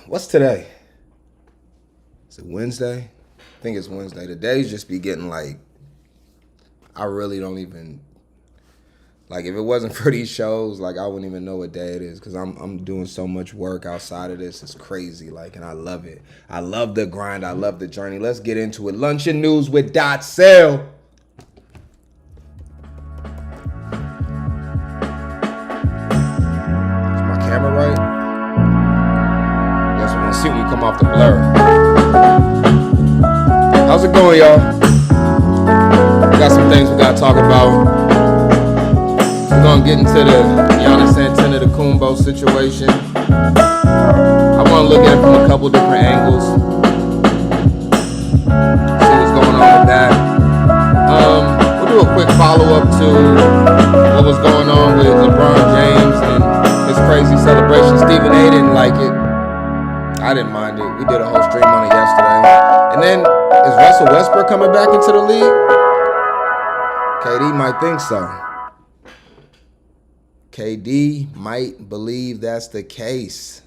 What's today? Is it Wednesday? I think it's Wednesday. The days just be getting like, I really don't even, like if it wasn't for these shows, like I wouldn't even know what day it is because I'm doing so much work outside of this. It's crazy, like, and I love it. I love the grind. I love the journey. Let's get into it. Luncheon news with DotSale. Is my camera right? Guess we're gonna see when we come off the blur. How's it going, y'all? We got some things we gotta talk about. We're gonna get into the Giannis Antetokounmpo situation. I wanna look at it from a couple different angles. See what's going on with that. We'll do a quick follow-up to what was going on with LeBron James and his crazy celebration. Stephen A didn't like it. I didn't mind it. We did a whole stream on it yesterday. And then, is Russell Westbrook coming back into the league? KD might think so. KD might believe that's the case.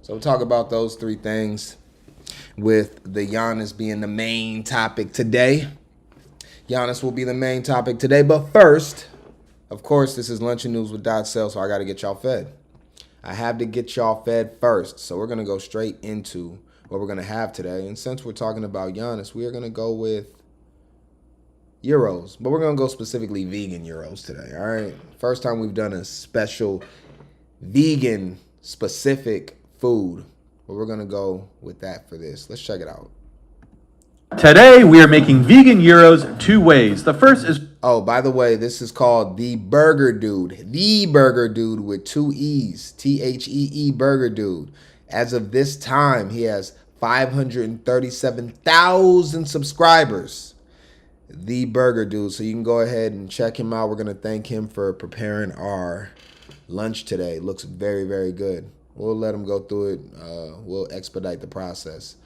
So we'll talk about those three things with the Giannis being the main topic today. Giannis will be the main topic today. But first, of course, this is Luncheon News with DotSale, so I got to get y'all fed. I have to get y'all fed first. So we're going to go straight into what we're going to have today. And since we're talking about Giannis, we are going to go with Euros. But we're going to go specifically vegan Euros today, all right? First time we've done a special vegan-specific food. But we're going to go with that for this. Let's check it out. Today, we are making vegan Euros two ways. The first is... Oh, by the way, this is called The Burger Dude. The Burger Dude with two E's. T-H-E-E Burger Dude. As of this time, he has 537,000 subscribers. The Burger Dude. So you can go ahead and check him out. We're going to thank him for preparing our lunch today. Looks very, very good. We'll let him go through it. We'll expedite the process.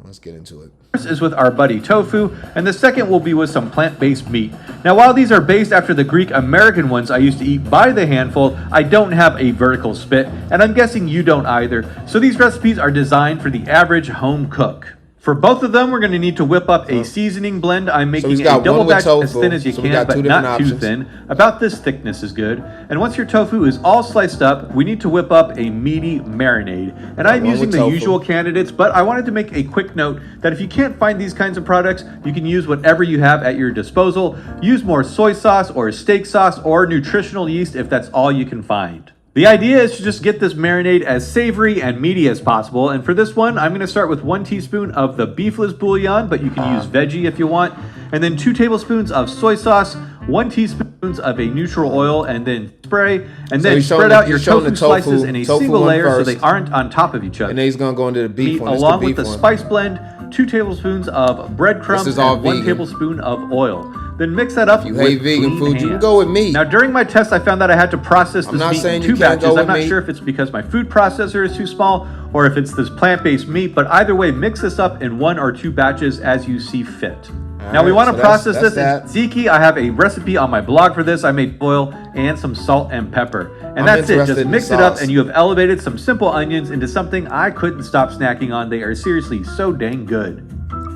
Let's get into it. First is with our buddy tofu, and the second will be with some plant-based meat. Now, while these are based after the Greek-American ones I used to eat by the handful, I don't have a vertical spit, and I'm guessing you don't either. So these recipes are designed for the average home cook. For both of them, we're going to need to whip up a seasoning blend. I'm making a double batch as thin as you can, but not too thin. About this thickness is good. And once your tofu is all sliced up, we need to whip up a meaty marinade. And I'm using the usual candidates, but I wanted to make a quick note that if you can't find these kinds of products, you can use whatever you have at your disposal. Use more soy sauce or steak sauce or nutritional yeast if that's all you can find. The idea is to just get this marinade as savory and meaty as possible, and for this one, I'm going to start with 1 teaspoon of the beefless bouillon, but you can use veggie if you want, and then 2 tablespoons of soy sauce, 1 teaspoon of a neutral oil, and then spray, and then spread out your tofu slices in a single layer so they aren't on top of each other. And then he's going to go into the beef one. Along with the spice blend, 2 tablespoons of breadcrumbs, and 1 tablespoon of oil. Then mix that up. If you hate vegan food, you can go with meat. Now, during my test, I found that I had to process this meat in 2 batches. I'm not sure if it's because my food processor is too small or if it's this plant-based meat, but either way, mix this up in 1 or 2 batches as you see fit. Now, we want to process this in tzatziki. I have a recipe on my blog for this. I made oil and some salt and pepper. And that's it. Just mix it up, and you have elevated some simple onions into something I couldn't stop snacking on. They are seriously so dang good.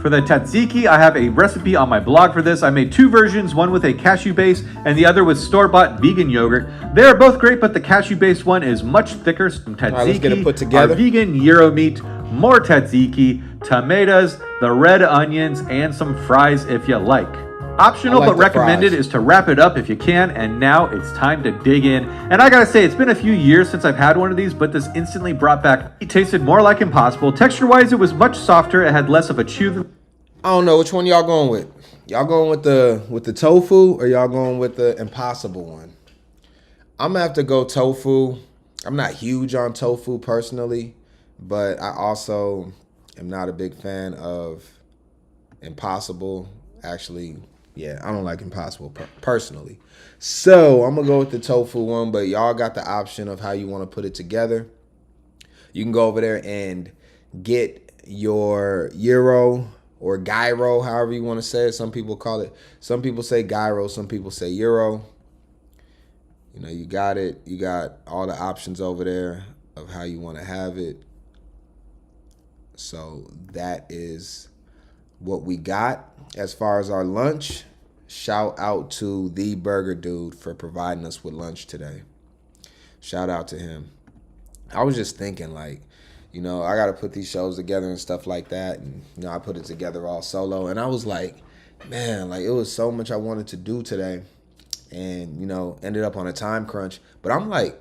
For the tzatziki, I have a recipe on my blog for this. I made 2 versions, one with a cashew base and the other with store-bought vegan yogurt. They are both great, but the cashew-based one is much thicker. Some tzatziki, let's get it put together. Our vegan gyro meat, more tzatziki, tomatoes, the red onions, and some fries if you like. Optional but recommended is to wrap it up if you can, and now it's time to dig in. And I gotta say, it's been a few years since I've had one of these, but this instantly brought back. It tasted more like Impossible. Texture-wise, it was much softer. It had less of a chew than... I don't know, which one y'all going with? Y'all going with the tofu or y'all going with the Impossible one? I'm gonna have to go tofu. I'm not huge on tofu personally, but I also am not a big fan of Impossible. Actually, yeah, I don't like Impossible personally. So I'm going to go with the tofu one, but y'all got the option of how you want to put it together. You can go over there and get your gyro or gyro, however you want to say it. Some people call it, some people say gyro, some people say euro. You know, you got it. You got all the options over there of how you want to have it. So that is what we got as far as our lunch. Shout out to the burger dude for providing us with lunch today. Shout out to him. I was just thinking, like, I got to put these shows together and stuff like that. And, I put it together all solo. And I was like, man, like, it was so much I wanted to do today. And, ended up on a time crunch. But I'm like,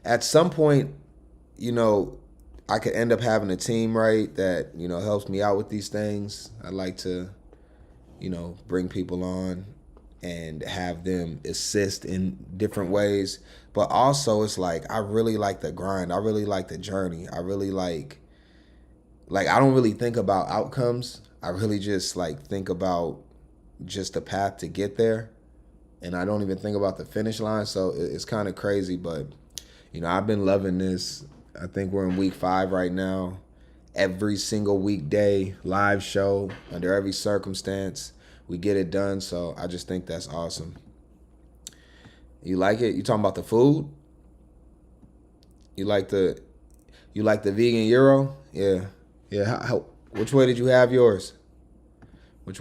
at some point, I could end up having a team, right, that, helps me out with these things. I like to, bring people on and have them assist in different ways. But also it's like, I really like the grind. I really like the journey. I really like I don't really think about outcomes. I really just think about just the path to get there. And I don't even think about the finish line. So it's kind of crazy, but I've been loving this. I think we're in week 5 right now. Every single weekday, live show, under every circumstance, we get it done. So I just think that's awesome. You like it? You talking about the food? You like the vegan gyro? Yeah. Which way did you have yours? But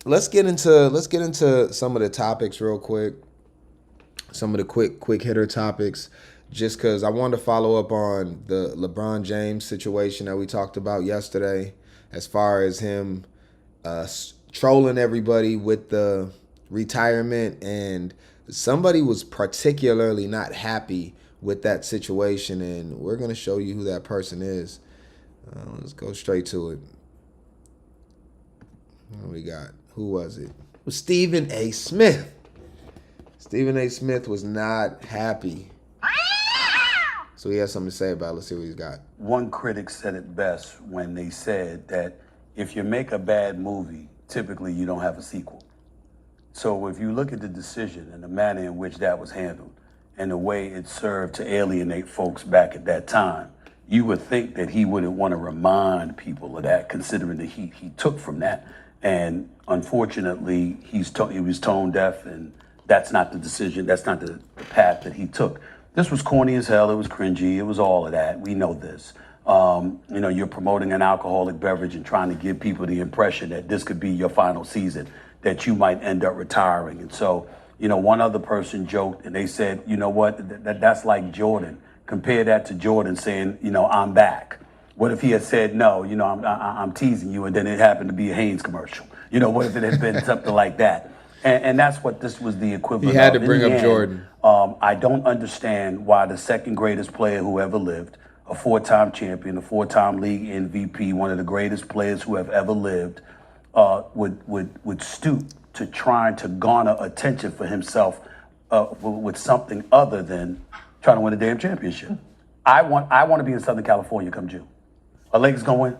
let's get into some of the topics real quick. Some of the quick hitter topics, just because I wanted to follow up on the LeBron James situation that we talked about yesterday, as far as him trolling everybody with the retirement, and somebody was particularly not happy with that situation, and we're going to show you who that person is. Let's go straight to it. What we got? Who was it? It was Stephen A. Smith. Stephen A. Smith was not happy. So he has something to say about it. Let's see what he's got. One critic said it best when they said that if you make a bad movie, typically you don't have a sequel. So if you look at the decision and the manner in which that was handled and the way it served to alienate folks back at that time, you would think that he wouldn't want to remind people of that, considering the heat he took from that. And unfortunately, he was tone deaf, and that's not the decision. That's not the path that he took. This was corny as hell. It was cringy. It was all of that. We know this. You're promoting an alcoholic beverage and trying to give people the impression that this could be your final season, that you might end up retiring. And so, one other person joked and they said, you know what, that's like Jordan. Compare that to Jordan saying, I'm back. What if he had said, no, I'm teasing you, and then it happened to be a Hanes commercial? What if it had been something like that? And that's what this was the equivalent of. He had to bring up Jordan. I don't understand why the second greatest player who ever lived, a 4-time champion, a 4-time league MVP, one of the greatest players who have ever lived, would stoop to trying to garner attention for himself with something other than trying to win a damn championship. I want to be in Southern California come June. Are Lakers gonna win?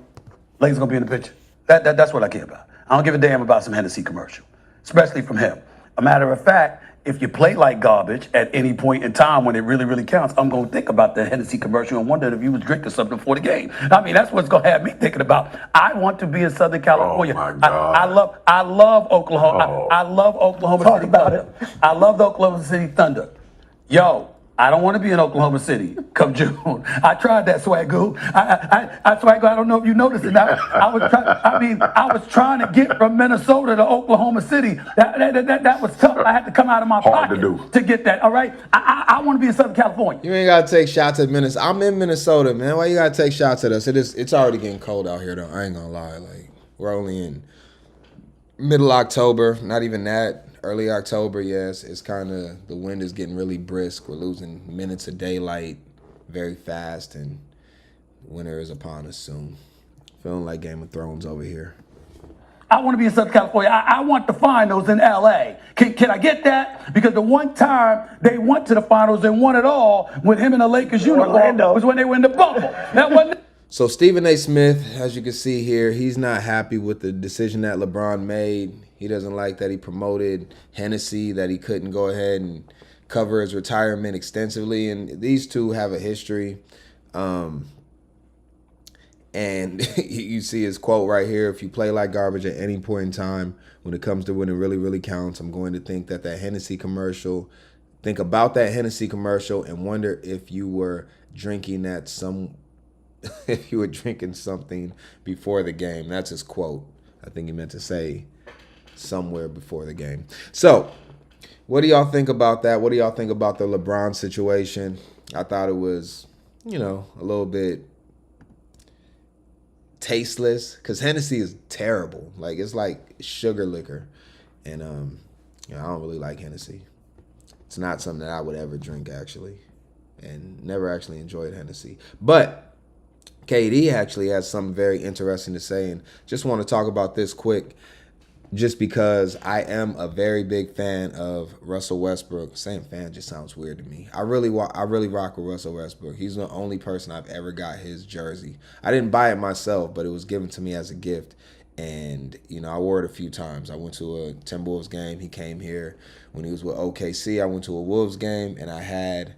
Lakers gonna be in the picture. That's what I care about. I don't give a damn about some Hennessy commercial, especially from him. A matter of fact, if you play like garbage at any point in time when it really, really counts, I'm going to think about the Hennessy commercial and wonder if you was drinking something before the game. I mean, that's what's going to have me thinking about. I want to be in Southern California. Oh, my God. I love Oklahoma. Oh. I love Oklahoma City Thunder. I love the Oklahoma City Thunder. Yo, I don't want to be in Oklahoma City come June. I tried that, Swagoo. I Swagoo, I don't know if you noticed it. I was trying to get from Minnesota to Oklahoma City. That was tough. I had to come out of my pocket to get that. All right, I want to be in Southern California. You ain't gotta take shots at Minnesota. I'm in Minnesota, man. Why you gotta take shots at us? It's already getting cold out here, though. I ain't gonna lie. Like, we're only in middle October. Not even that. Early October, yes. It's kind of, the wind is getting really brisk. We're losing minutes of daylight very fast, and winter is upon us soon. Feeling like Game of Thrones over here. I want to be in Southern California. I want the finals in LA. Can I get that? Because the one time they went to the finals and won it all with him in the Lakers uniform was when they were in the bubble. That wasn't. So Stephen A. Smith, as you can see here, he's not happy with the decision that LeBron made. He doesn't like that he promoted Hennessy, that he couldn't go ahead and cover his retirement extensively. And these two have a history. And you see his quote right here: if you play like garbage at any point in time, when it comes to when it really, really counts, I'm going to think that Hennessy commercial Think about that Hennessy commercial and wonder if you were drinking if you were drinking something before the game. That's his quote. I think he meant to say somewhere before the game. So, what do y'all think about that? What do y'all think about the LeBron situation? I thought it was, a little bit tasteless because Hennessy is terrible. Like, it's like sugar liquor. And, I don't really like Hennessy. It's not something that I would ever drink, actually. And never actually enjoyed Hennessy. But KD actually has something very interesting to say. And just want to talk about this quick. Just because I am a very big fan of Russell Westbrook. Saying fan just sounds weird to me. I really rock with Russell Westbrook. He's the only person I've ever got his jersey. I didn't buy it myself, but it was given to me as a gift. And, I wore it a few times. I went to a Timberwolves game. He came here when he was with OKC. I went to a Wolves game, and I had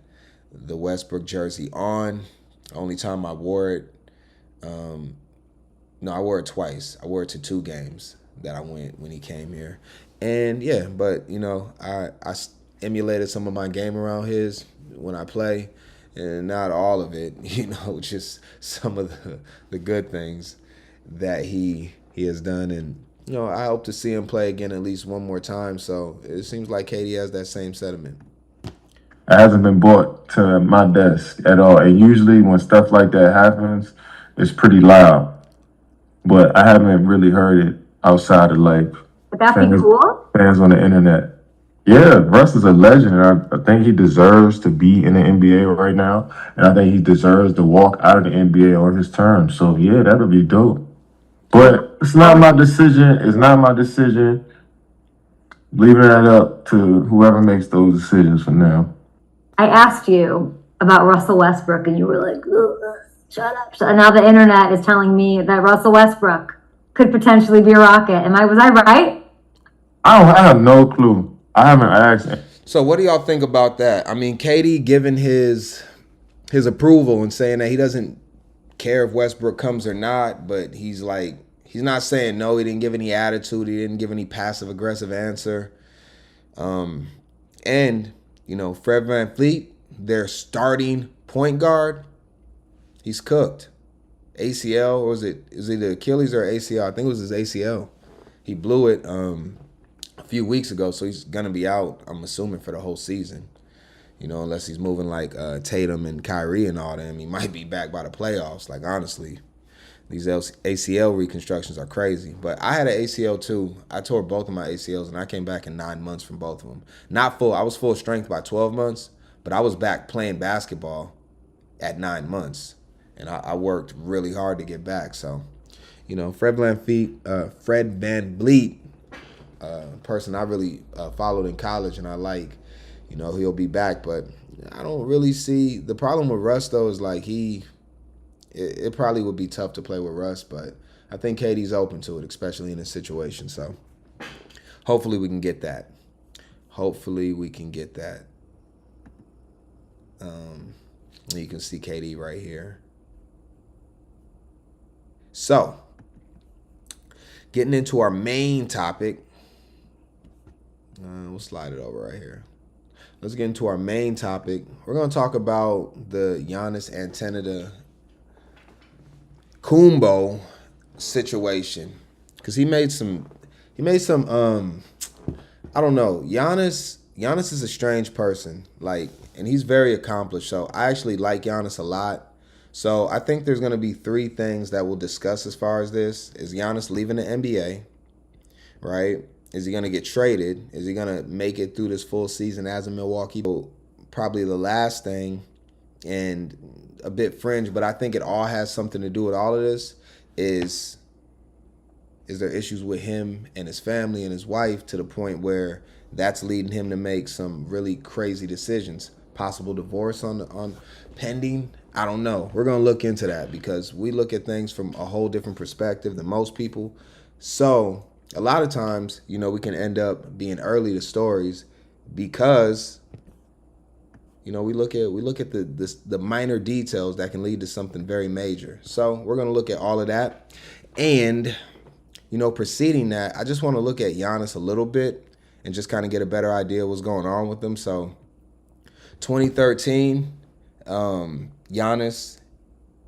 the Westbrook jersey on. The only time I wore it, I wore it twice. I wore it to 2 games that I went when he came here. And yeah, but I emulated some of my game around his when I play, and not all of it, just some of the good things that he has done. And I hope to see him play again at least one more time. So it seems like KD has that same sentiment. It hasn't been brought to my desk at all. And usually when stuff like that happens, it's pretty loud. But I haven't really heard it outside of Would that be cool? Fans on the internet. Yeah, Russ is a legend. And I think he deserves to be in the NBA right now. And I think he deserves to walk out of the NBA on his term. So yeah, that would be dope. But it's not my decision. It's not my decision. Leaving that up to whoever makes those decisions for now. I asked you about Russell Westbrook, and you were like, shut up. And now the internet is telling me that Russell Westbrook could potentially be a Rocket. Was I right? I have no clue. I haven't asked. So what do y'all think about that? KD giving his approval and saying that he doesn't care if Westbrook comes or not, but he's not saying no. He didn't give any attitude. He didn't give any passive aggressive answer. And Fred VanVleet, their starting point guard, he's cooked. ACL, or is it the Achilles or ACL? I think it was his ACL. He blew it a few weeks ago, so he's gonna be out, I'm assuming, for the whole season. Unless he's moving like Tatum and Kyrie and all them, he might be back by the playoffs. Like, honestly, these ACL reconstructions are crazy. But I had an ACL too. I tore both of my ACLs, and I came back in 9 months from both of them. Not full. I was full strength by 12 months, but I was back playing basketball at 9 months. And I worked really hard to get back. So, Fred VanVleet, person I really followed in college, and I like, he'll be back. But I don't really see the problem with Russ, though, is like it probably would be tough to play with Russ. But I think KD's open to it, especially in this situation. So hopefully we can get that. You can see KD right here. So, getting into our main topic. We'll slide it over right here. Let's get into our main topic. We're going to talk about the Giannis Antetokounmpo situation, because he made some I don't know. Giannis is a strange person, and he's very accomplished. So I actually like Giannis a lot. So I think there's going to be 3 things that we'll discuss as far as this. Is Giannis leaving the NBA, right? Is he going to get traded? Is he going to make it through this full season as a Milwaukee? Probably the last thing, and a bit fringe, but I think it all has something to do with all of this, is there issues with him and his family and his wife to the point where that's leading him to make some really crazy decisions. Possible divorce on pending. I don't know. We're going to look into that because we look at things from a whole different perspective than most people. So a lot of times, we can end up being early to stories because, we look at the minor details that can lead to something very major. So we're going to look at all of that. And, preceding that, I just want to look at Giannis a little bit and just kind of get a better idea of what's going on with him. So 2013, Giannis,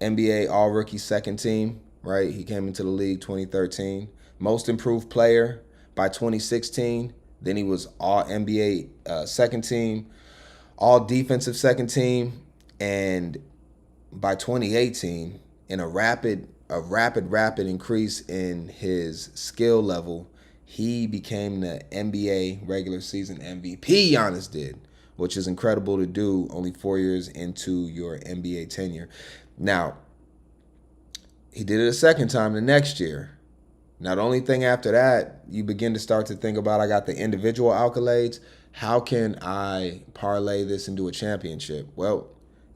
NBA All-Rookie second team, right? He came into the league 2013. Most improved player by 2016. Then he was All-NBA second team, All-Defensive second team, and by 2018, in a rapid increase in his skill level, he became the NBA regular season MVP. Giannis did, which is incredible to do only 4 years into your NBA tenure. Now, he did it a second time the next year. Now, the only thing after that, you begin to start to think about, I got the individual accolades. How can I parlay this into a championship? Well,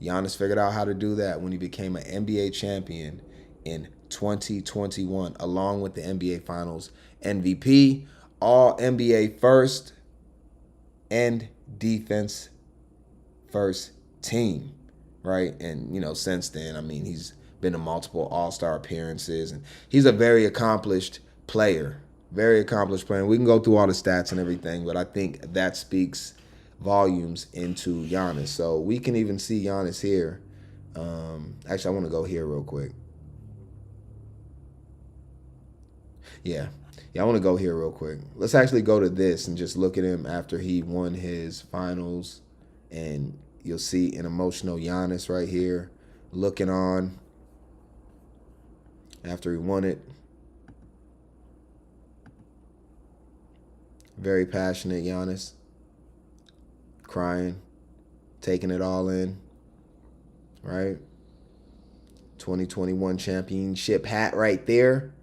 Giannis figured out how to do that when he became an NBA champion in 2021, along with the NBA Finals MVP, All NBA first, and defense first team, right? And, since then, I mean, he's been to multiple All-Star appearances, and he's a very accomplished player. Very accomplished player. We can go through all the stats and everything, but I think that speaks volumes into Giannis. So we can even see Giannis here. Actually, I want to go here real quick. Yeah, I want to go here real quick. Let's actually go to this and just look at him after he won his finals. And you'll see an emotional Giannis right here looking on after he won it. Very passionate Giannis. Crying, taking it all in, right? 2021 championship hat right there.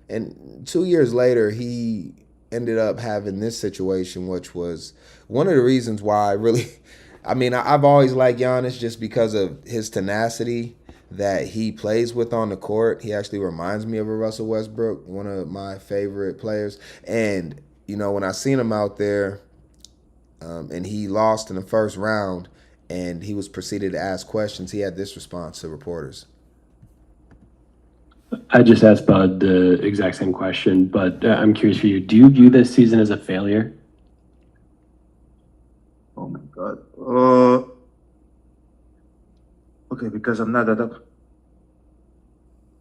And 2 years later, he ended up having this situation, which was one of the reasons why I've always liked Giannis just because of his tenacity that he plays with on the court. He actually reminds me of a Russell Westbrook, one of my favorite players. And, when I seen him out there, and he lost in the first round, and he was proceeded to ask questions, he had this response to reporters. I just asked Bud the exact same question, but I'm curious for you. Do you view this season as a failure? Oh my God. Okay, because I'm not that up.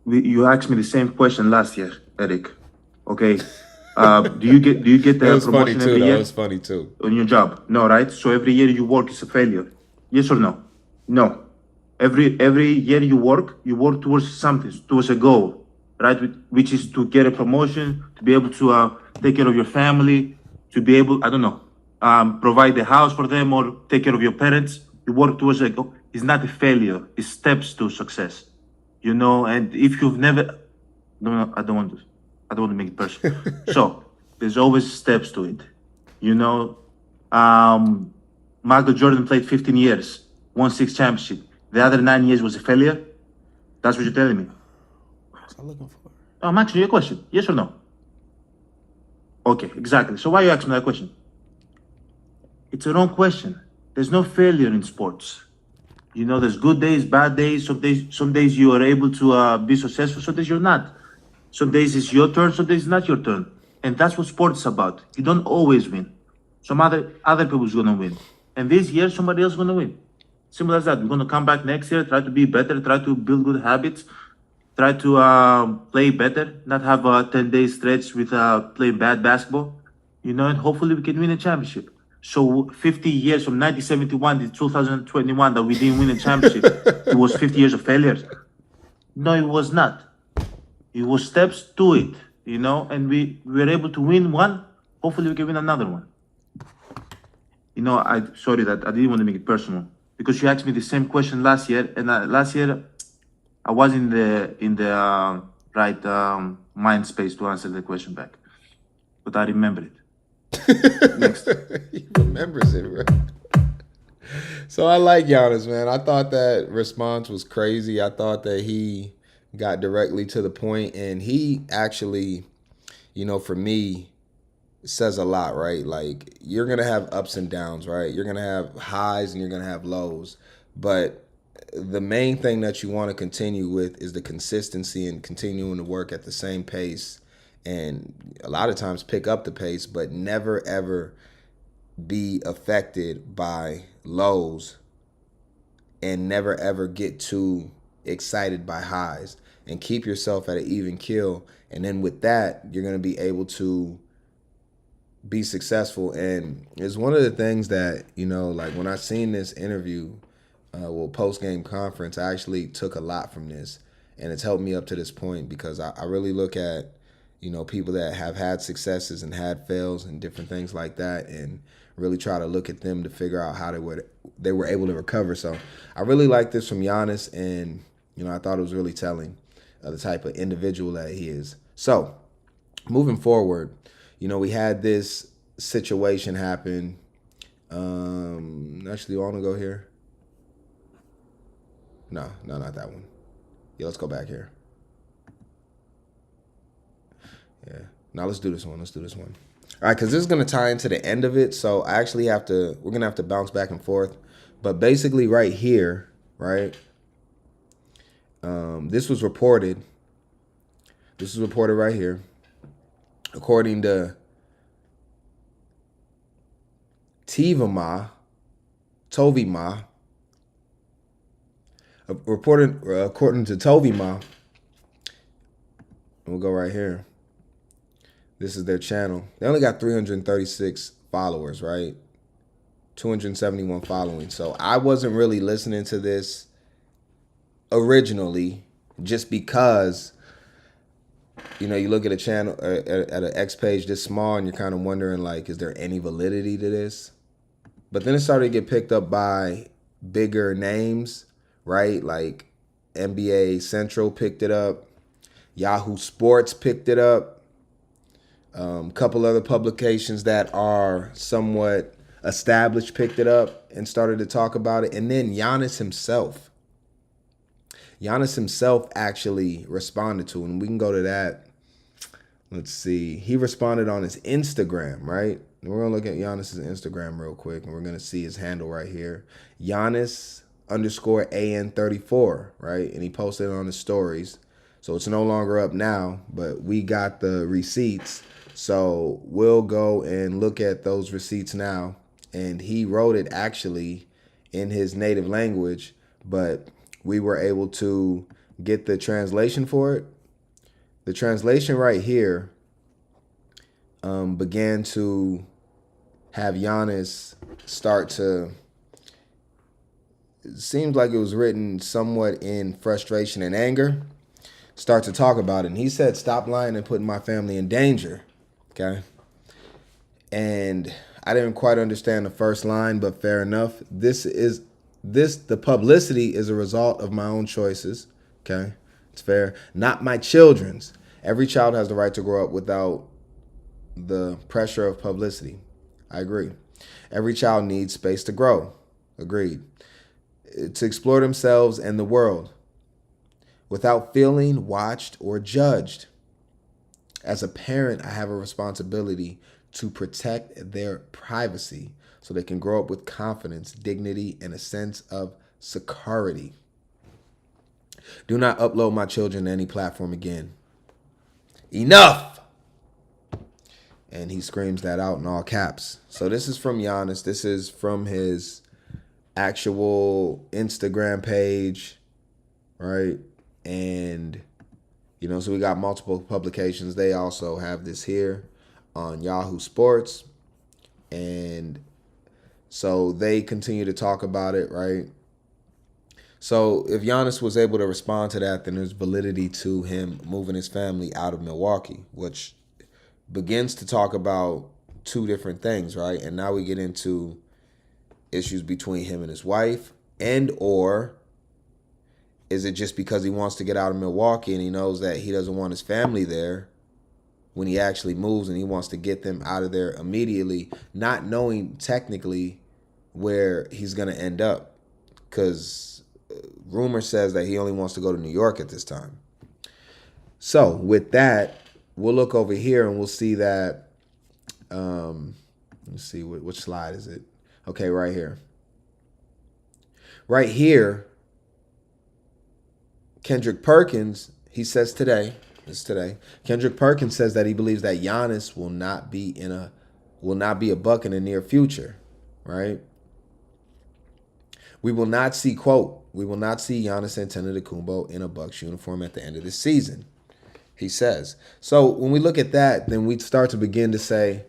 You asked me the same question last year, Eric. Okay. Do you get the promotion every year? It was funny too. On your job? No, right? So every year you work is a failure. Yes or no? No. Every year you work towards something, towards a goal, right? Which is to get a promotion, to be able to take care of your family, to be able, provide the house for them or take care of your parents. You work towards a goal. It's not a failure. It's steps to success. And if you've never, no, I don't want to make it personal. So there's always steps to it. Michael Jordan played 15 years, won 6 championships. The other 9 years was a failure? That's what you're telling me? What's I looking for? I'm asking you a question. Yes or no? Okay, exactly. So why are you asking me that question? It's a wrong question. There's no failure in sports. There's good days, bad days. Some days you are able to be successful. Some days you're not. Some days it's your turn. Some days it's not your turn. And that's what sports is about. You don't always win. Some other people's gonna win. And this year somebody else is gonna win. Simple as that. We're gonna come back next year, try to be better, try to build good habits, try to play better, not have a 10-day stretch with playing bad basketball. And hopefully we can win a championship. So 50 years from 1971 to 2021 that we didn't win a championship, it was 50 years of failures. No, it was not. It was steps to it, and we were able to win one. Hopefully we can win another one. Sorry that I didn't want to make it personal because you asked me the same question last year, and last year I was in the right mind space to answer the question back, but I remember it. Next. He remembers it, right? So I like Giannis, man. I thought that response was crazy. I thought that he got directly to the point, and he actually, for me, says a lot, right? Like, you're going to have ups and downs, right? You're going to have highs and you're going to have lows. But the main thing that you want to continue with is the consistency and continuing to work at the same pace, and a lot of times pick up the pace, but never, ever be affected by lows and never ever get too excited by highs, and keep yourself at an even keel. And then with that, you're going to be able to be successful. And it's one of the things that, like when I seen this interview, post-game conference, I actually took a lot from this, and it's helped me up to this point, because I really look at, people that have had successes and had fails and different things like that, and really try to look at them to figure out how they were able to recover. So I really like this from Giannis, and, I thought it was really telling of the type of individual that he is. So moving forward, we had this situation happen. Actually, you want to go here? No, not that one. Yeah, let's go back here. Yeah. Now let's do this one. All right, because this is going to tie into the end of it. So I actually we're going to have to bounce back and forth. But basically right here, right, this was reported. This is reported right here. According to Tovima, according to Tovima, we'll go right here. This is their channel. They only got 336 followers, right? 271 following. So I wasn't really listening to this originally, just because, you look at a channel, at an X page this small, and you're kind of wondering, like, is there any validity to this? But then it started to get picked up by bigger names, right? Like NBA Central picked it up. Yahoo Sports picked it up. A couple other publications that are somewhat established picked it up and started to talk about it. And then Giannis himself actually responded to it. And we can go to that. Let's see. He responded on his Instagram, right? And we're going to look at Giannis's Instagram real quick, and we're going to see his handle right here. Giannis_AN34, right? And he posted it on his stories. So it's no longer up now, but we got the receipts. So we'll go and look at those receipts now. And he wrote it actually in his native language, but we were able to get the translation for it. The translation right here began to have Giannis start to, it seems like it was written somewhat in frustration and anger, start to talk about it. And he said, "Stop lying and putting my family in danger." Okay. And I didn't quite understand the first line, but fair enough. The publicity is a result of my own choices. Okay. It's fair. Not my children's. Every child has the right to grow up without the pressure of publicity. I agree. Every child needs space to grow. Agreed. To explore themselves and the world without feeling watched or judged. As a parent, I have a responsibility to protect their privacy so they can grow up with confidence, dignity, and a sense of security. Do not upload my children to any platform again. Enough! And he screams that out in all caps. So this is from Giannis. This is from his actual Instagram page, right? And, so we got multiple publications. They also have this here on Yahoo Sports. And so they continue to talk about it, right? So if Giannis was able to respond to that, then there's validity to him moving his family out of Milwaukee, which begins to talk about two different things, right? And now we get into issues between him and his wife, and or is it just because he wants to get out of Milwaukee and he knows that he doesn't want his family there when he actually moves, and he wants to get them out of there immediately, not knowing technically where he's going to end up, because rumor says that he only wants to go to New York at this time. So with that, we'll look over here and we'll see that, let's see, which slide is it? Okay, right here. Right here, Kendrick Perkins, he says today, Kendrick Perkins says that he believes that Giannis will not be in a will not be a Buck in the near future, right? We will not see, quote, we will not see Giannis Antetokounmpo in a Bucks uniform at the end of the season, he says. So when we look at that, then we start to begin to say,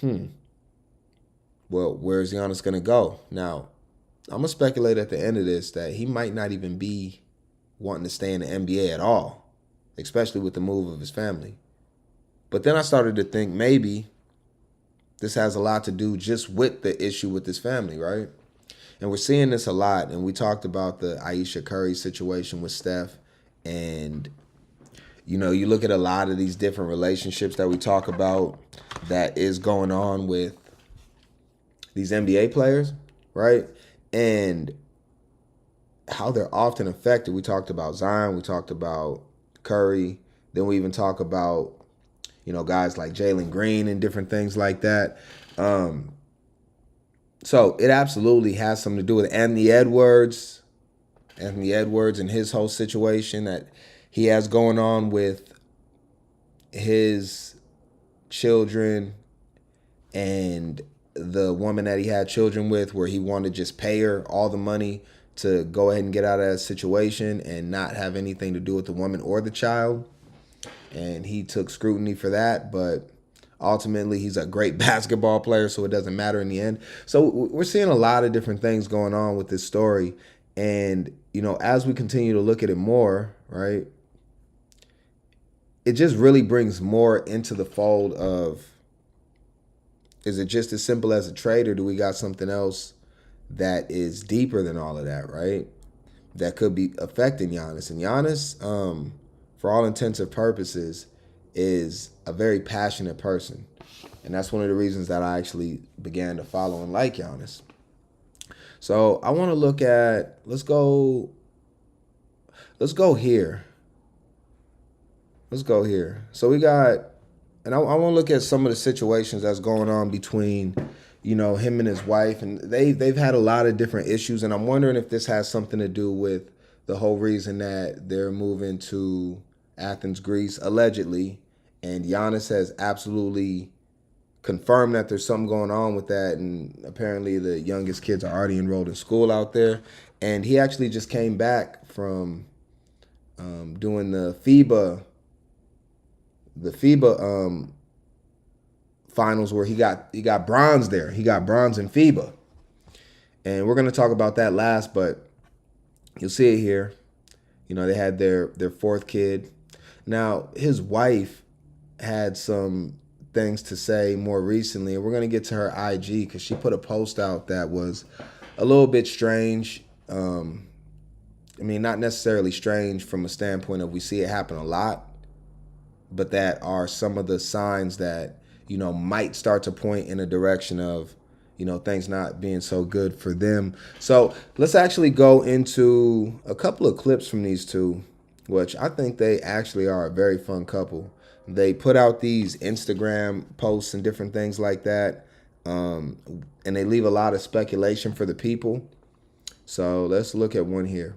well, where's Giannis going to go? Now, I'm going to speculate at the end of this that he might not even be wanting to stay in the NBA at all, especially with the move of his family. But then I started to think maybe this has a lot to do just with the issue with his family, right? And we're seeing this a lot. And we talked about the Aisha Curry situation with Steph. And, you know, you look at a lot of these different relationships that we talk about that is going on with these NBA players, right? And how they're often affected. We talked about Zion. We talked about Curry. Then we even talk about, you know, guys like Jalen Green and different things like that. So it absolutely has something to do with Anthony Edwards and his whole situation that he has going on with his children and the woman that he had children with, where he wanted to just pay her all the money to go ahead and get out of that situation and not have anything to do with the woman or the child. And he took scrutiny for that, but ultimately he's a great basketball player, so it doesn't matter in the end. So we're seeing a lot of different things going on with this story. And, you know, as we continue to look at it more, right, it just really brings more into the fold of, is it just as simple as a trade, or do we got something else that is deeper than all of that, right? That could be affecting Giannis. And Giannis, for all intents and purposes, is a very passionate person. And that's one of the reasons that I actually began to follow and like Giannis. So I want to look at, let's go here. Let's go here. So we got, and I want to look at some of the situations that's going on between, you know, him and his wife. And they've had a lot of different issues. And I'm wondering if this has something to do with the whole reason that they're moving to Athens, Greece, allegedly. And Giannis has absolutely confirmed that there's something going on with that. And apparently the youngest kids are already enrolled in school out there. And he actually just came back from doing the FIBA finals, where he got bronze there. He got bronze in FIBA. And we're going to talk about that last, but you'll see it here. You know, they had their fourth kid. Now, his wife had some things to say more recently, and we're going to get to her IG because she put a post out that was a little bit strange. I mean, not necessarily strange from a standpoint of we see it happen a lot, but that are some of the signs that, you know, might start to point in a direction of, you know, things not being so good for them. So let's actually go into a couple of clips from these two, which I think they actually are a very fun couple. They put out these Instagram posts and different things like that, and they leave a lot of speculation for the people. So let's look at one here.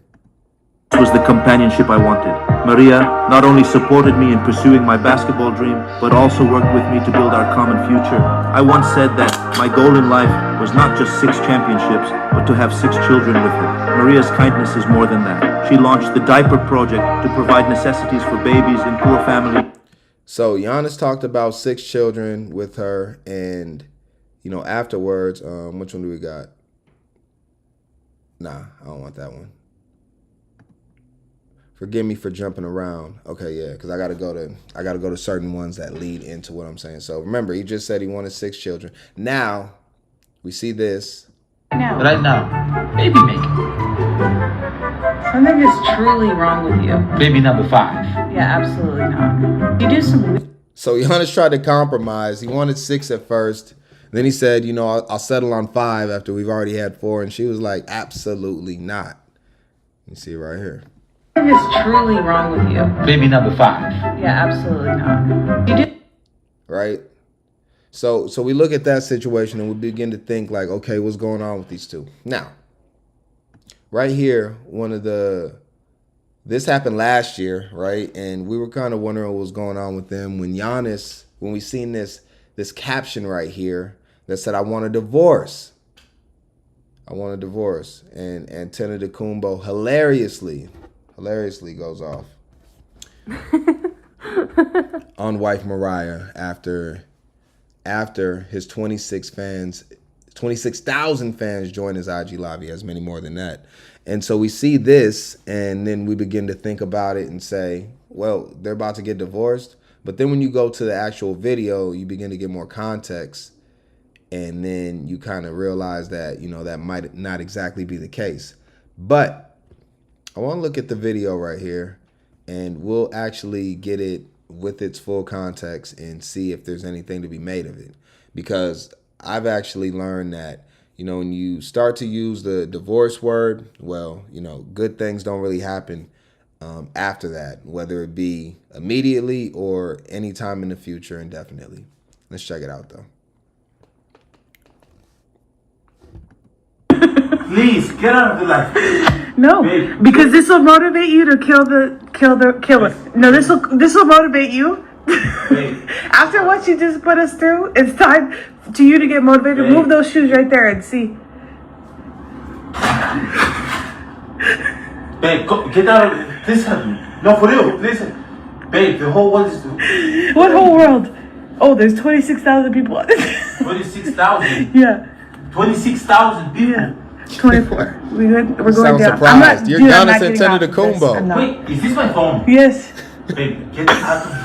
Was the companionship I wanted. Maria not only supported me in pursuing my basketball dream, but also worked with me to build our common future. I once said that my goal in life was not just 6 championships, but to have 6 children with her. Maria's kindness is more than that. She launched the Diaper Project to provide necessities for babies in poor families. So Giannis talked about 6 children with her, and, you know, afterwards, which one do we got? Nah, I don't want that one. Forgive me for jumping around. Okay, yeah, because I gotta go to certain ones that lead into what I'm saying. So remember, he just said he wanted 6 children. Now we see this. Right now, baby making. Something is truly wrong with you. Baby number 5. Yeah, absolutely not. You do some. So Giannis tried to compromise. He wanted 6 at first. Then he said, you know, I'll settle on 5 after we've already had 4. And she was like, absolutely not. You see it right here. Something is truly wrong with you. Baby number 5. Yeah, absolutely not. You do. Right? So we look at that situation and we begin to think like, okay, what's going on with these two? Now, right here, this happened last year, right? And we were kind of wondering what was going on with them when we seen this this caption right here that said, I want a divorce. I want a divorce. And Antetokounmpo hilariously goes off on wife Mariah after his 26,000 fans joined his IG live. He has many more than that. And so we see this, and then we begin to think about it and say, well, they're about to get divorced. But then when you go to the actual video, you begin to get more context, and then you kind of realize that, you know, that might not exactly be the case. But I want to look at the video right here, and we'll actually get it with its full context and see if there's anything to be made of it. Because I've actually learned that, you know, when you start to use the divorce word, well, you know, good things don't really happen after that, whether it be immediately or anytime in the future indefinitely. Let's check it out, though. Please get out of the life. No, because this will motivate you to kill the killer. No, this will motivate you. After what you just put us through, it's time to you to get motivated. Move those shoes right there and see. Babe, get out of it. Listen. No, for real. Listen. Babe, the whole world is... What whole world? Oh, there's 26,000 people on this. 26,000? Yeah. 26,000 people? Yeah. 24. We're going Sound down. surprised. You're Giannis Antetokounmpo. Wait, is this my phone? Yes. Babe, get out of it.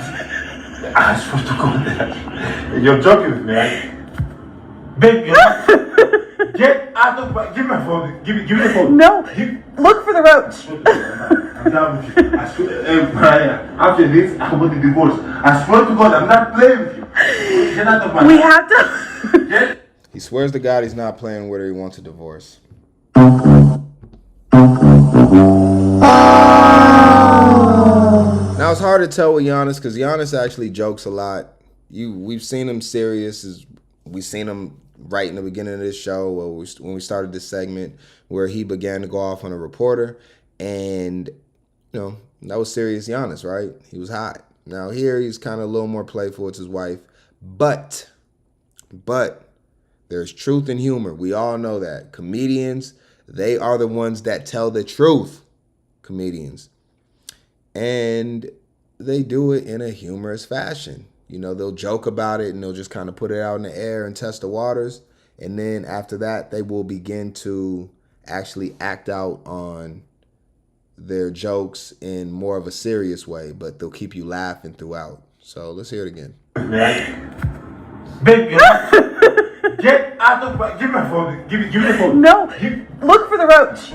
I swear to God that you're joking with me, right? Babe, get out of my... Give me my phone. Give me the phone. No. Look for the roach. I'm done with you. I swear, Mariah, after this, I want a divorce. I swear to God, I'm not playing with you. Get out of my... We have to... He swears to God he's not playing with her. He wants a divorce. Now it's hard to tell with Giannis because Giannis actually jokes a lot. We've seen him serious. We've seen him right in the beginning of this show when we started this segment where he began to go off on a reporter, and you know that was serious Giannis, right? He was hot. Now here he's kind of a little more playful. It's his wife, but there's truth in humor. We all know that comedians, they are the ones that tell the truth. Comedians. And they do it in a humorous fashion. You know, they'll joke about it and they'll just kind of put it out in the air and test the waters. And then after that, they will begin to actually act out on their jokes in more of a serious way, but they'll keep you laughing throughout. So let's hear it again. Baby, get out of my... Give me my phone. Give me the phone. No. Look for the roach.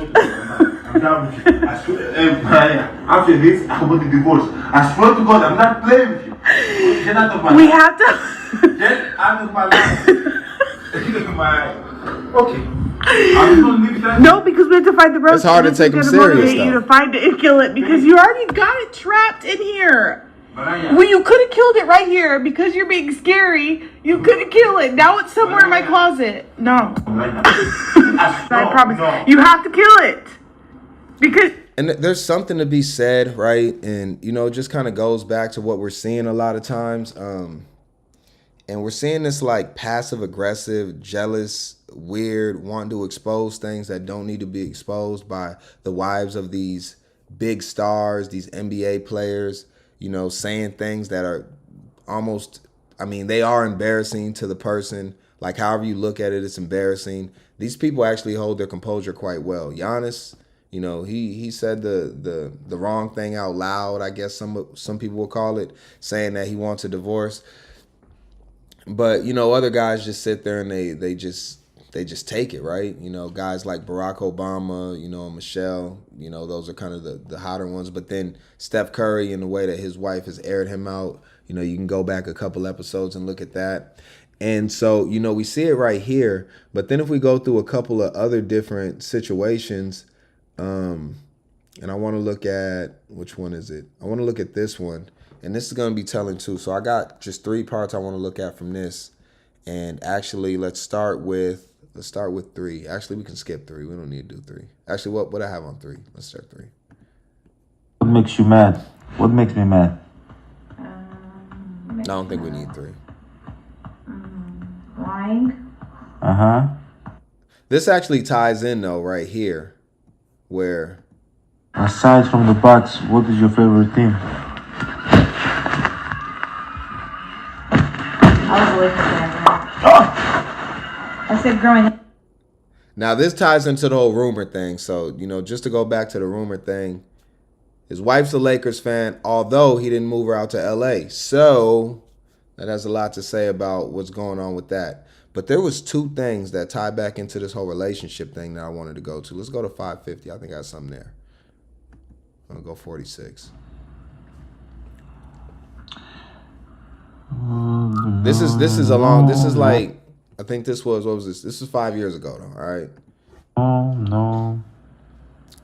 I'm done with you. I swear, Mariah, after this, I want a divorce. I swear to God, I'm not playing with you. Get out of my We life. have to... Get out of my life. Okay. I'm gonna leave that. No, because we have to find the roach. It's hard to take him serious, motivate you though. to find it and kill it because you already got it trapped in here. Mariah. Well, you could have killed it right here because you're being scary. You couldn't kill it. Now it's somewhere in my closet. No. I promise. No. You have to kill it. Because... And there's something to be said, right? And, you know, it just kind of goes back to what we're seeing a lot of times. And we're seeing this like passive aggressive, jealous, weird, wanting to expose things that don't need to be exposed by the wives of these big stars, these NBA players, you know, saying things that are almost, I mean, they are embarrassing to the person. Like, however you look at it, it's embarrassing. These people actually hold their composure quite well. Giannis, you know, he said the wrong thing out loud, I guess some people will call it, saying that he wants a divorce. But, you know, other guys just sit there and they just take it, right? You know, guys like Barack Obama, you know, Michelle, you know, those are kind of the hotter ones. But then Steph Curry, in the way that his wife has aired him out, you know, you can go back a couple episodes and look at that. And so, you know, we see it right here. But then if we go through a couple of other different situations, and I want to look at, which one is it? I want to look at this one. And this is going to be telling too. So I got just 3 parts I want to look at from this. And actually, let's start with 3. Actually, we can skip 3. We don't need to do 3. Actually, what I have on 3? Let's start 3. What makes you mad? What makes me mad? I don't think we need 3. Tying? Uh-huh. This actually ties in though right here, where Aside from the Bucks, what is your favorite team? I was a Lakers fan. I said growing up. now this ties into the whole rumor thing. So, just to go back to the rumor thing, his wife's a Lakers fan, although he didn't move her out to LA. So that has a lot to say about what's going on with that. But there was two things that tie back into this whole relationship thing that I wanted to go to. Let's go to 550. I think I got something there. I'm gonna go 46. This is like, I think this was, what was this? This was 5 years ago though, all right? Oh, no.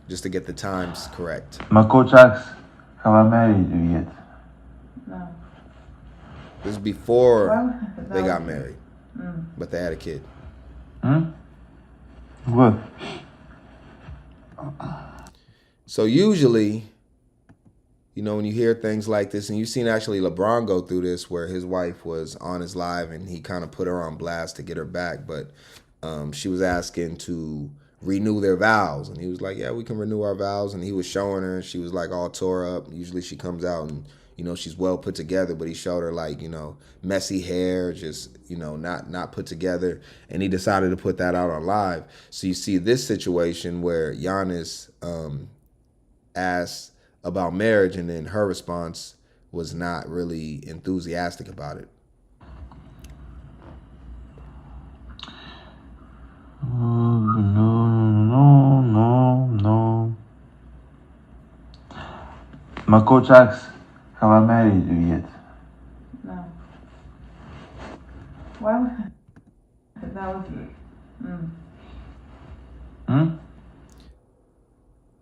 Just to get the times correct. My coach asks, have I married you yet? No. This is before Well, they got married, but they had a kid. What? So usually, when you hear things like this, and you've seen actually LeBron go through this where his wife was on his live and he kind of put her on blast to get her back, but she was asking to renew their vows. And he was like, yeah, we can renew our vows. And he was showing her and she was like all tore up. Usually she comes out and, she's well put together, but he showed her like, messy hair, just, not put together. And he decided to put that out on live. So you see this situation where Giannis asked about marriage, and then her response was not really enthusiastic about it. No. My coach asks, have I married you yet? No. Why would that was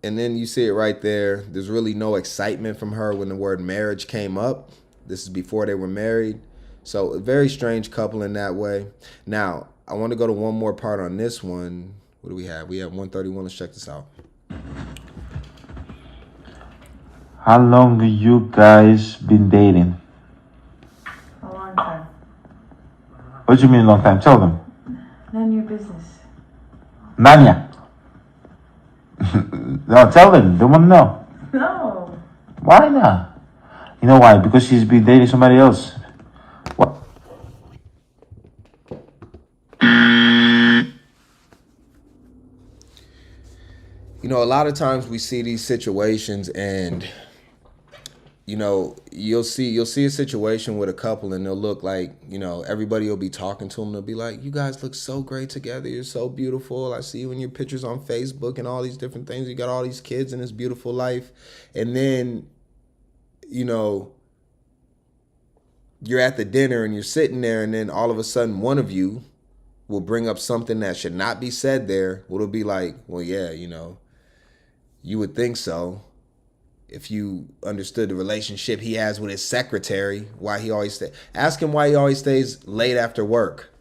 And then you see it right there. There's really no excitement from her when the word marriage came up. This is before they were married. So a very strange couple in that way. Now, I want to go to one more part on this one. What do we have? We have 131. Let's check this out. How long have you guys been dating? a long time. What do you mean a long time? Tell them. None of your business. Nanya. No, tell them. They want to know. No. Why not? You know why? Because she's been dating somebody else. What? A lot of times we see these situations and you'll see a situation with a couple and they'll look like, everybody will be talking to them. They'll be like, you guys look so great together. You're so beautiful. I see you in your pictures on Facebook and all these different things. You got all these kids in this beautiful life. And then, you're at the dinner and you're sitting there and then all of a sudden one of you will bring up something that should not be said there. It'll be like, well, yeah, you would think so. If you understood the relationship he has with his secretary, why he always ask him why he always stays late after work.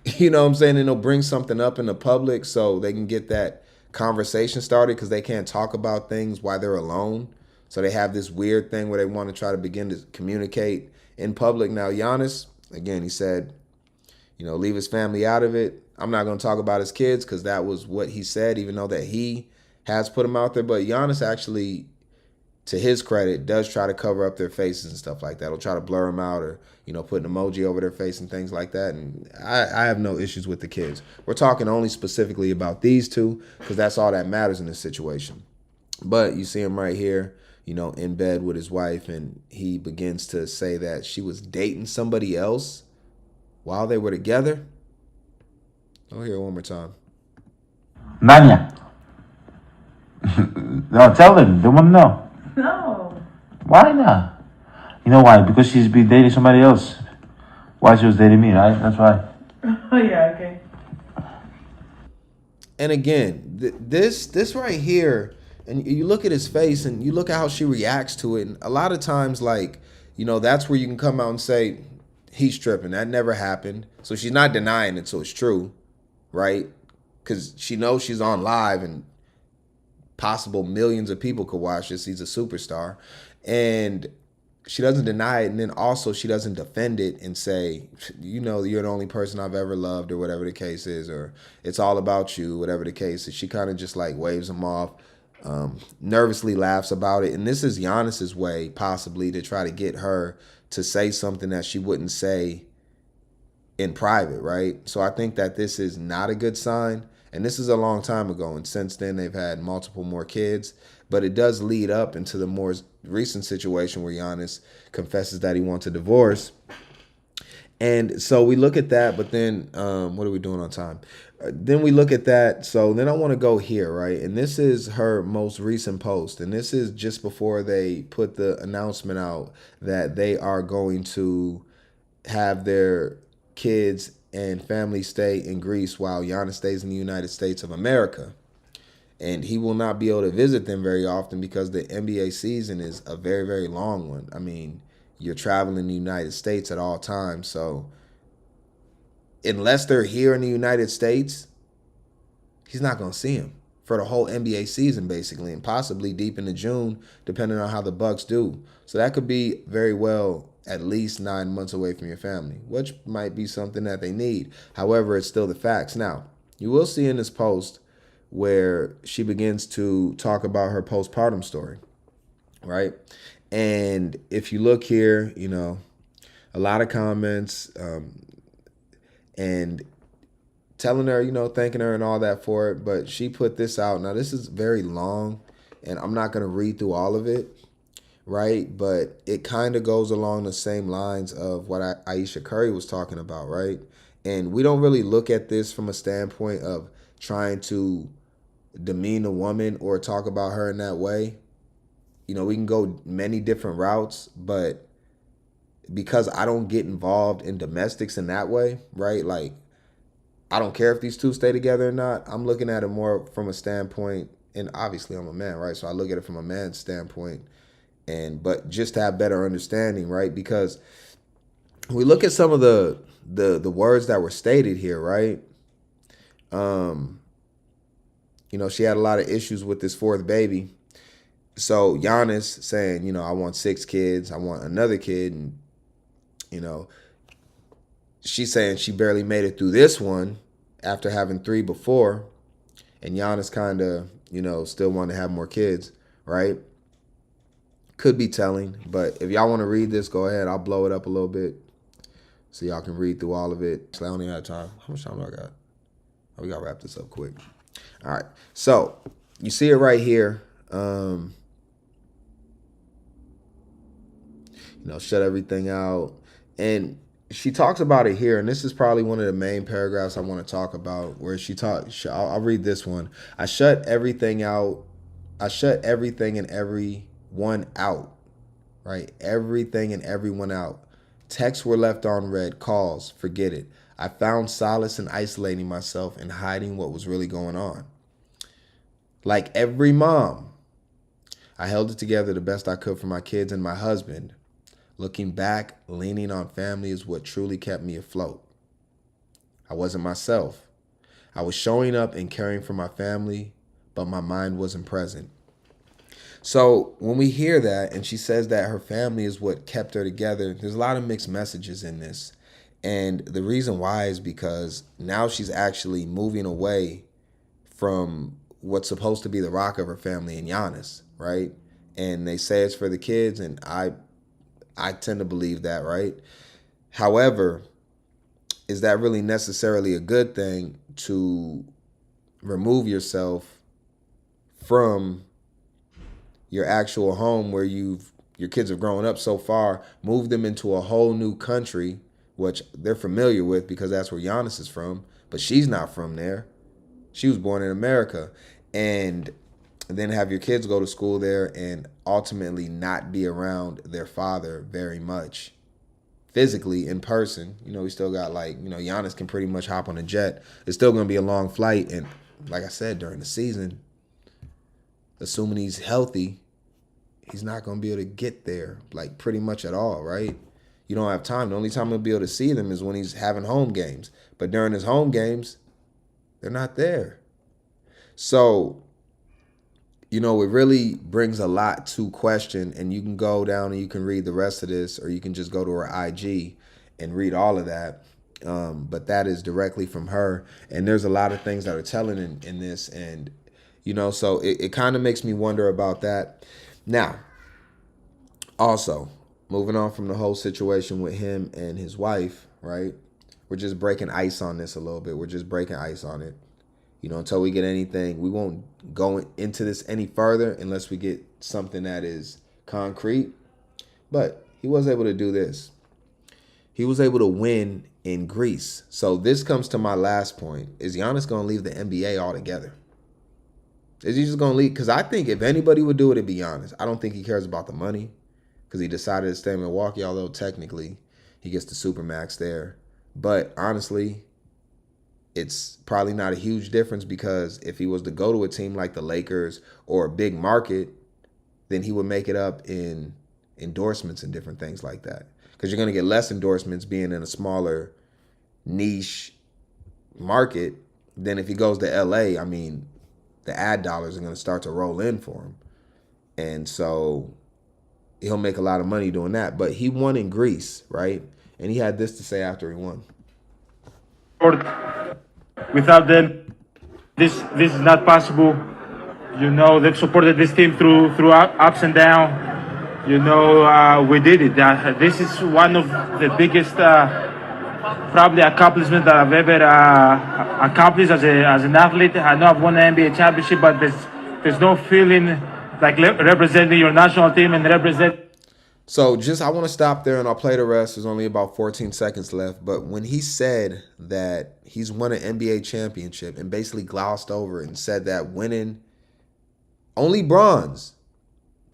You know what I'm saying? And they'll bring something up in the public so they can get that conversation started because they can't talk about things while they're alone. So they have this weird thing where they want to try to begin to communicate in public. Now, Giannis, again, he said, leave his family out of it. I'm not going to talk about his kids because that was what he said, even though that he has put them out there. But Giannis actually, to his credit, does try to cover up their faces and stuff like that. He'll try to blur them out or, put an emoji over their face and things like that. And I have no issues with the kids. We're talking only specifically about these two because that's all that matters in this situation. But you see him right here, in bed with his wife, and he begins to say that she was dating somebody else while they were together. I'll hear it one more time. Nanya. No, tell them. They want to know. No. Why not? You know why? Because she's been dating somebody else. Why she was dating me, right? That's why. Oh yeah, okay. And again, this right here, and you look at his face and you look at how she reacts to it. And a lot of times, that's where you can come out and say, he's tripping. That never happened. So she's not denying it, so it's true, right? Because she knows she's on live and possible millions of people could watch this. He's a superstar. And she doesn't deny it, and then also she doesn't defend it and say, you know, you're the only person I've ever loved, or whatever the case is, or it's all about you, whatever the case is. She kind of just like waves him off, nervously laughs about it. And this is Giannis's way, possibly, to try to get her to say something that she wouldn't say in private, right? So I think that this is not a good sign. And this is a long time ago, and since then they've had multiple more kids. But it does lead up into the more recent situation where Giannis confesses that he wants a divorce. And so we look at that, but then what are we doing on time? Then we look at that. So then I want to go here, right? And this is her most recent post. And this is just before they put the announcement out that they are going to have their kids and family stay in Greece while Giannis stays in the United States of America. And he will not be able to visit them very often because the NBA season is a very, very long one. I mean, you're traveling the United States at all times. So unless they're here in the United States, he's not going to see him for the whole NBA season, basically, and possibly deep into June, depending on how the Bucks do. So that could be very well at least 9 months away from your family, which might be something that they need. However, it's still the facts. Now, you will see in this post where she begins to talk about her postpartum story, right? And if you look here, you know, a lot of comments and telling her, you know, thanking her and all that for it. But she put this out. Now, this is very long, and I'm not going to read through all of it, right? But it kind of goes along the same lines of what Aisha Curry was talking about, right? And we don't really look at this from a standpoint of trying to demean a woman or talk about her in that way. You know, we can go many different routes, but because I don't get involved in domestics in that way, right? Like, I don't care if these two stay together or not. I'm looking at it more from a standpoint, and obviously I'm a man, right? So I look at it from a man's standpoint, but just to have better understanding, right? Because we look at some of the words that were stated here, right? You know, she had a lot of issues with this fourth baby. So Giannis saying, you know, I want 6 kids, I want another kid, and, you know, she's saying she barely made it through this one after having 3 before, and Giannis kind of, you know, still want to have more kids, right? Could be telling, but if y'all want to read this, go ahead. I'll blow it up a little bit so y'all can read through all of it. So I don't even have time. How much time do I got? Oh, we got to wrap this up quick. All right, so you see it right here. You know, shut everything out. And she talks about it here, and this is probably one of the main paragraphs I want to talk about, where I'll read this one. I shut everything out. I shut everything and everyone out, right? Everything and everyone out. Texts were left on read, calls, forget it. I found solace in isolating myself and hiding what was really going on. Like every mom, I held it together the best I could for my kids and my husband. Looking back, leaning on family is what truly kept me afloat. I wasn't myself. I was showing up and caring for my family, but my mind wasn't present. So when we hear that, and she says that her family is what kept her together, there's a lot of mixed messages in this. And the reason why is because now she's actually moving away from what's supposed to be the rock of her family in Giannis, right? And they say it's for the kids, and I tend to believe that, right? However, is that really necessarily a good thing to remove yourself from your actual home where your kids have grown up so far, move them into a whole new country, which they're familiar with because that's where Giannis is from, but she's not from there. She was born in America. And then have your kids go to school there and ultimately not be around their father very much physically in person. You know, we still got Giannis can pretty much hop on a jet. It's still going to be a long flight. And like I said, during the season, assuming he's healthy, he's not going to be able to get there like pretty much at all, right? You don't have time. The only time he'll be able to see them is when he's having home games. But during his home games, they're not there. So you know, it really brings a lot to question, and you can go down and you can read the rest of this, or you can just go to her IG and read all of that. But that is directly from her, and there's a lot of things that are telling in this, and you know, so it kind of makes me wonder about that. Now, also, moving on from the whole situation with him and his wife, right? We're just breaking ice on this a little bit. We're just breaking ice on it. You know, until we get anything, we won't go into this any further unless we get something that is concrete. But he was able to do this. He was able to win in Greece. So this comes to my last point. Is Giannis going to leave the NBA altogether? Is he just going to leave? Because I think if anybody would do it, it'd be Giannis. I don't think he cares about the money because he decided to stay in Milwaukee, although technically he gets the Supermax there. But honestly, it's probably not a huge difference because if he was to go to a team like the Lakers or a big market, then he would make it up in endorsements and different things like that. Because you're going to get less endorsements being in a smaller niche market than if he goes to LA. I mean, the ad dollars are going to start to roll in for him. And so he'll make a lot of money doing that. But he won in Greece, right? And he had this to say after he won. Without them, this is not possible. You know, they've supported this team through ups and downs. You know, we did it. This is one of the biggest, probably accomplishments that I've ever accomplished as an athlete. I know I've won an NBA championship, but there's no feeling like representing your national team and represent. So I want to stop there and I'll play the rest. There's only about 14 seconds left. But when he said that he's won an NBA championship and basically glossed over it and said that winning only bronze,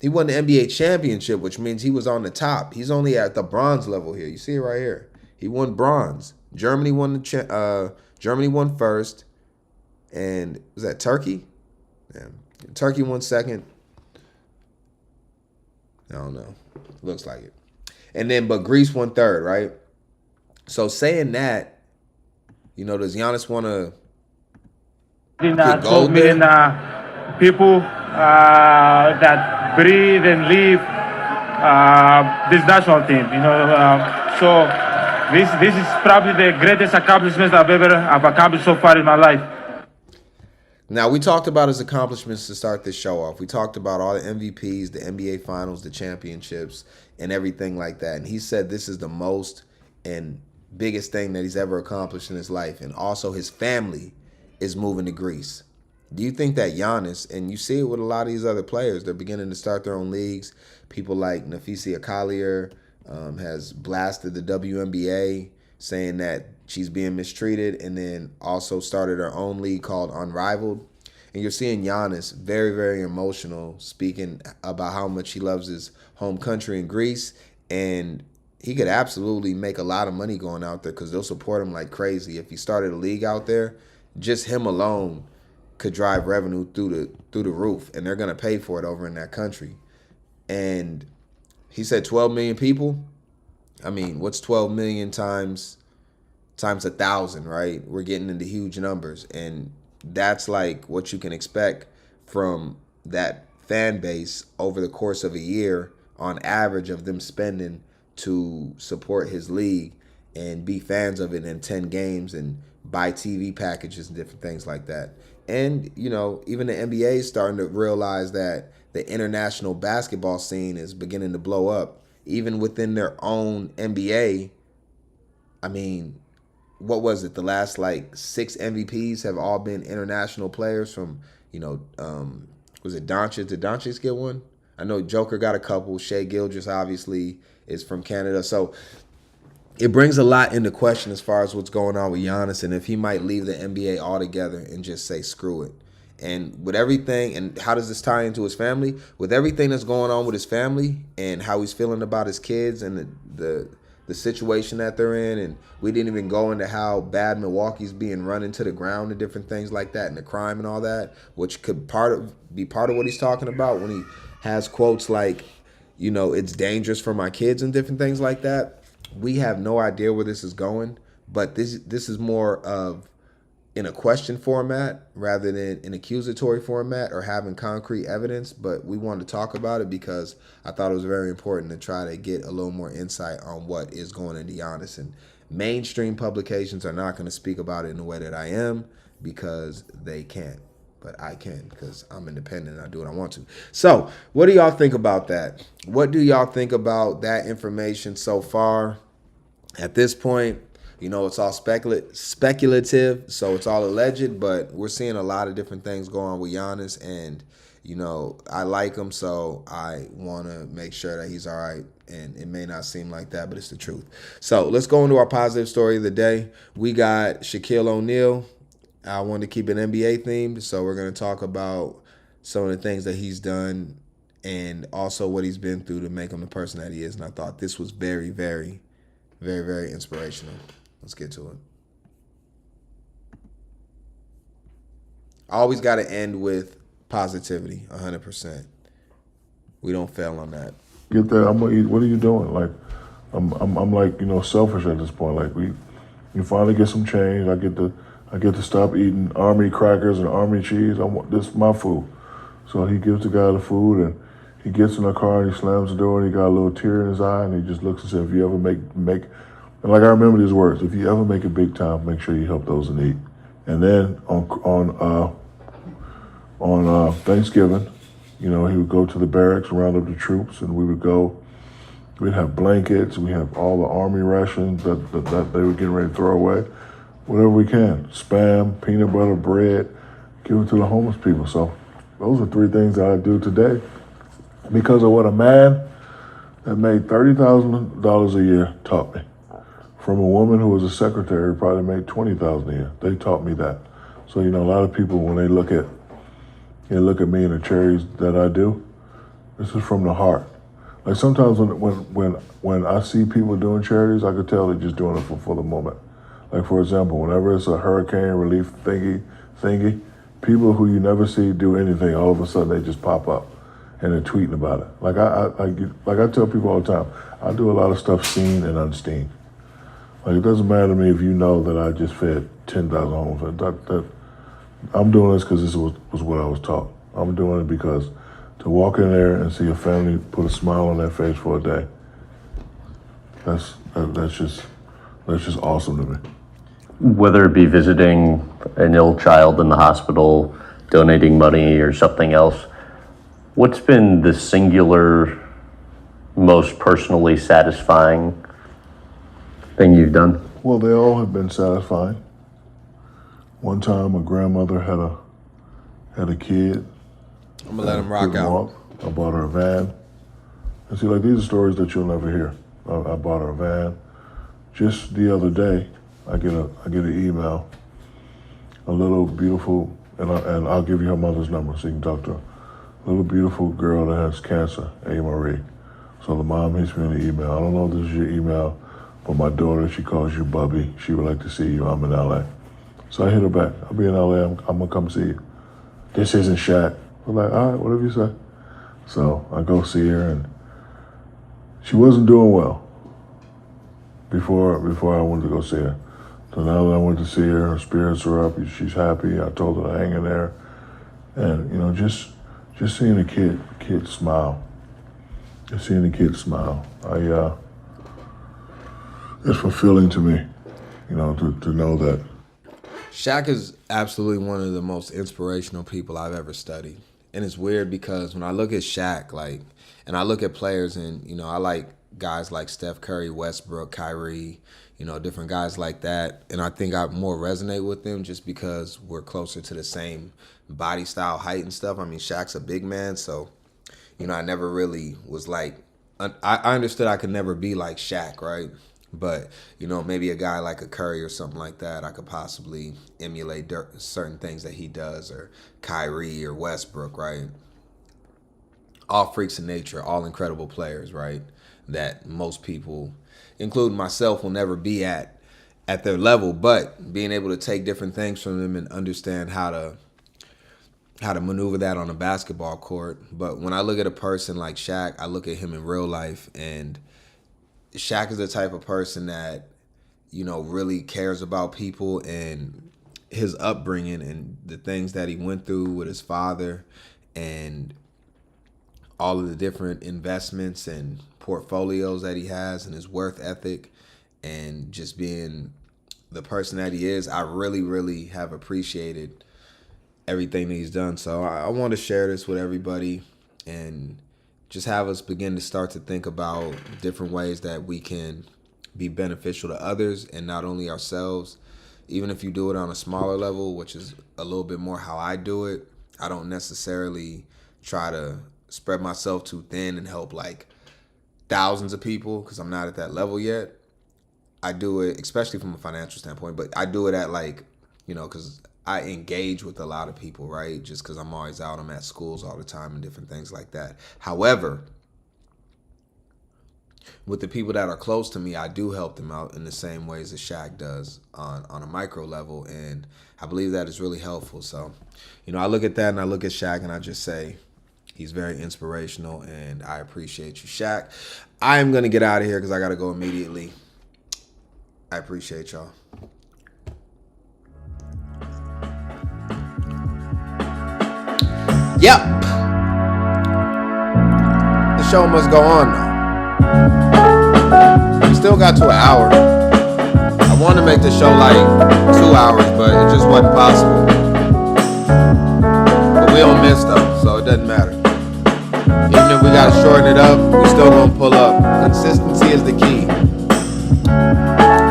he won the NBA championship, which means he was on the top. He's only at the bronze level here. You see it right here. He won bronze. Germany won Germany won first. And was that Turkey? Yeah. Turkey won second. I don't know. Looks like it. And then, but Greece won third, right? So saying that, you know, does Giannis want to get 12 million people that breathe and live this national team, you know. So this is probably the greatest accomplishment I've accomplished so far in my life. Now, we talked about his accomplishments to start this show off. We talked about all the MVPs, the NBA Finals, the championships, and everything like that. And he said this is the most and biggest thing that he's ever accomplished in his life. And also his family is moving to Greece. Do you think that Giannis, and you see it with a lot of these other players, they're beginning to start their own leagues. People like Nafisa Collier has blasted the WNBA, saying that she's being mistreated, and then also started her own league called Unrivaled. And you're seeing Giannis very, very emotional, speaking about how much he loves his home country in Greece. And he could absolutely make a lot of money going out there because they'll support him like crazy. If he started a league out there, just him alone could drive revenue through the roof, and they're going to pay for it over in that country. And he said 12 million people. I mean, what's 12 million times 1,000, right? We're getting into huge numbers, and that's like what you can expect from that fan base over the course of a year on average of them spending to support his league and be fans of it in 10 games and buy TV packages and different things like that. And, you know, even the NBA is starting to realize that the international basketball scene is beginning to blow up. Even within their own NBA, I mean, what was it? The last, 6 MVPs have all been international players from, you know, was it Doncic? Did Doncic get one? I know Joker got a couple. Shai Gilgeous, obviously, is from Canada. So it brings a lot into question as far as what's going on with Giannis and if he might leave the NBA altogether and just say, screw it. And with everything, and how does this tie into his family? With everything that's going on with his family and how he's feeling about his kids and the situation that they're in, and we didn't even go into how bad Milwaukee's being run into the ground and different things like that, and the crime and all that, which could be part of what he's talking about when he has quotes like, you know, it's dangerous for my kids and different things like that. We have no idea where this is going, but this is more of in a question format rather than an accusatory format or having concrete evidence, but we wanted to talk about it because I thought it was very important to try to get a little more insight on what is going into Giannis. And mainstream publications are not going to speak about it in the way that I am because they can't. But I can because I'm independent and I do what I want to. So what do y'all think about that? What do y'all think about that information so far? At this point, you know, it's all speculative, so it's all alleged, but we're seeing a lot of different things go on with Giannis, and, you know, I like him, so I want to make sure that he's all right, and it may not seem like that, but it's the truth. So let's go into our positive story of the day. We got Shaquille O'Neal. I wanted to keep it NBA themed, so we're going to talk about some of the things that he's done and also what he's been through to make him the person that he is, and I thought this was very, very, very, very inspirational. Let's get to it. I always got to end with positivity, 100%. We don't fail on that. Get that? I'm gonna eat. What are you doing? Like, I'm like, you know, selfish at this point. Like, you finally get some change. I get to stop eating army crackers and army cheese. This is my food. So he gives the guy the food, and he gets in the car and he slams the door, and he got a little tear in his eye, and he just looks and says, "If you ever make." And like I remember these words: if you ever make it big time, make sure you help those in need. And then on Thanksgiving, you know, he would go to the barracks, round up the troops, and we would go. We'd have blankets. We have all the army rations that they were getting ready to throw away, whatever we can. Spam, peanut butter, bread, give it to the homeless people. So those are three things that I do today because of what a man that made $30,000 a year taught me. From a woman who was a secretary, probably made $20,000 a year. They taught me that. So, you know, a lot of people, when they look at me and the charities that I do, this is from the heart. Like sometimes when I see people doing charities, I could tell they're just doing it for the moment. Like for example, whenever it's a hurricane relief thingy, people who you never see do anything, all of a sudden they just pop up and they're tweeting about it. Like I tell people all the time, I do a lot of stuff seen and unseen. Like, it doesn't matter to me if you know that I just fed 10,000 homes. I'm doing this because this was what I was taught. I'm doing it because to walk in there and see a family put a smile on their face for a day, that's just awesome to me. Whether it be visiting an ill child in the hospital, donating money, or something else, what's been the singular, most personally satisfying thing you've done? Well, they all have been satisfying. One time, a grandmother had a kid. I'm gonna let him rock out. I bought her a van. And see, like, these are stories that you'll never hear. I bought her a van. Just the other day, I get an email. A little beautiful, and I'll give you her mother's number so you can talk to her. A little beautiful girl that has cancer, A. Marie. So the mom hits me in the email. I don't know if this is your email, but my daughter, she calls you Bubby. She would like to see you. I'm in LA. So I hit her back. I'll be in LA. I'm gonna come see you. This isn't Shaq. I'm like, all right, whatever you say. So I go see her, and she wasn't doing well before I went to go see her. So now that I went to see her, her spirits are up. She's happy. I told her to hang in there, and you know, just seeing a kid smile. Just seeing a kid smile. It's fulfilling to me, you know, to know that. Shaq is absolutely one of the most inspirational people I've ever studied. And it's weird because when I look at Shaq, like, and I look at players, and, you know, I like guys like Steph Curry, Westbrook, Kyrie, you know, different guys like that. And I think I more resonate with them just because we're closer to the same body style, height and stuff. I mean, Shaq's a big man, so, you know, I never really was like, I understood I could never be like Shaq, right? But, you know, maybe a guy like a Curry or something like that, I could possibly emulate certain things that he does, or Kyrie or Westbrook, right? All freaks of nature, all incredible players, right? That most people, including myself, will never be at their level, but being able to take different things from them and understand how to maneuver that on a basketball court. But when I look at a person like Shaq, I look at him in real life, and Shaq is the type of person that, you know, really cares about people, and his upbringing and the things that he went through with his father and all of the different investments and portfolios that he has and his work ethic and just being the person that he is, I really, really have appreciated everything that he's done. So I want to share this with everybody and just have us begin to start to think about different ways that we can be beneficial to others and not only ourselves. Even if you do it on a smaller level, which is a little bit more how I do it, I don't necessarily try to spread myself too thin and help like thousands of people because I'm not at that level yet. I do it, especially from a financial standpoint, but I do it at like, because I engage with a lot of people, right? Just because I'm always out, I'm at schools all the time and different things like that. However, with the people that are close to me, I do help them out in the same ways as Shaq does on a micro level, and I believe that is really helpful. So, I look at that and I look at Shaq and I just say he's very inspirational, and I appreciate you, Shaq. I am going to get out of here because I got to go immediately. I appreciate y'all. Yep. The show must go on now. We still got to an hour. I wanted to make the show like 2 hours, but it just wasn't possible. But we don't miss though, so it doesn't matter. Even if we gotta shorten it up, we still gonna pull up. Consistency is the key.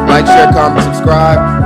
Like, share, comment, subscribe.